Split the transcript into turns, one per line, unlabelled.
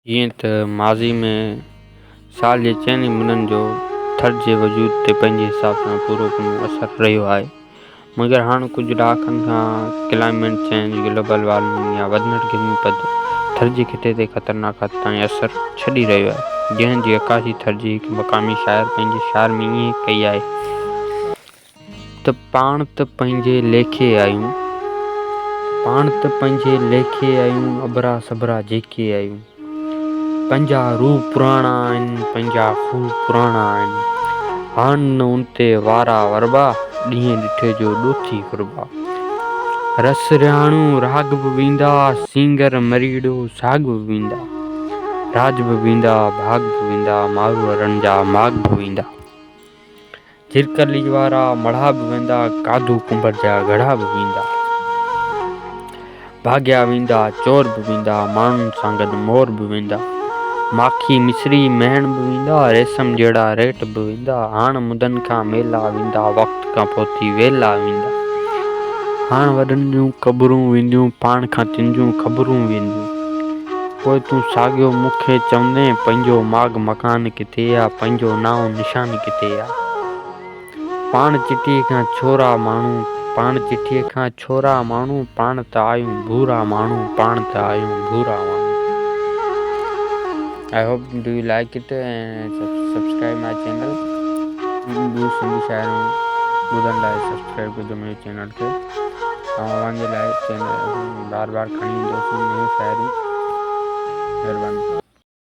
जीअं त माज़ी में साल जे चइनि महीननि जो थर जे वजूद ते पंहिंजे हिसाब सां पूरो असरु रहियो आहे, मगर हाणे कुझु ॾहाकनि खां क्लाइमेट चेंज, ग्लोबल वार्मिंग या वधंदड़ गर्मीपद थर जे खिते ते ख़तरनाक हद ताईं असरु छॾी रहियो आहे। जंहिं जी अकाशी थर जी हिकु मक़ामी शाइर पंहिंजे शाइर में ईअं कई आहे त पाण त पंहिंजे लेखे आहियूं, अबरा सबरा जेके आहियूं, पंहिंजा रूह पुराणा आहिनि, पंहिंजा खूह पुराणा आहिनि, हान न उन ते वारा वरबा, ॾींहं ॾिठे जो ॾोथी फुरबा, रस रिहाणू राग बि वेंदा, सींगर मरीड़ो साग बि वेंदा, राज बि वेंदा, भाग बि वेंदा, मारू अरण जा माग बि वेंदा, झिरकली वारा मढ़ा बि वेंदा, कादू कुंभर जा घड़ा बि वेंदा, भाग्या वेंदा, चोर बि वेंदा, माण्हुनि सां गॾु मोर बि वेंदा, माखी मिसरी महण बि वेंदा, रेशम जहिड़ा रेट बि वेंदा, हाण मुदनि खां मेला वेंदा, वक़्त खां पोइ वेला वेंदा, हाण वॾनि जूं क़बरूं वेंदियूं, पाण खां तिन जूं ख़बरूं वेंदियूं, पोइ तूं साॻियो मूंखे चवंदे, पंहिंजो माग मकान किथे आहे, पंहिंजो नाओ निशान किथे आहे, पाण चिठीअ खां छोरा माण्हू, पाण त आहियूं भूरा माण्हू, पाण त आहियूं भूरा माण्हू। I hope do you like it and subscribe my channel. ॿियूं सिंधी शाइरियूं ॿुधण लाइ सब्सक्राइब कजो मुंहिंजे चैनल खे। ऐं अव्हांजे लाइ बार बार खणी ईंदुसि नयूं शाइरियूं।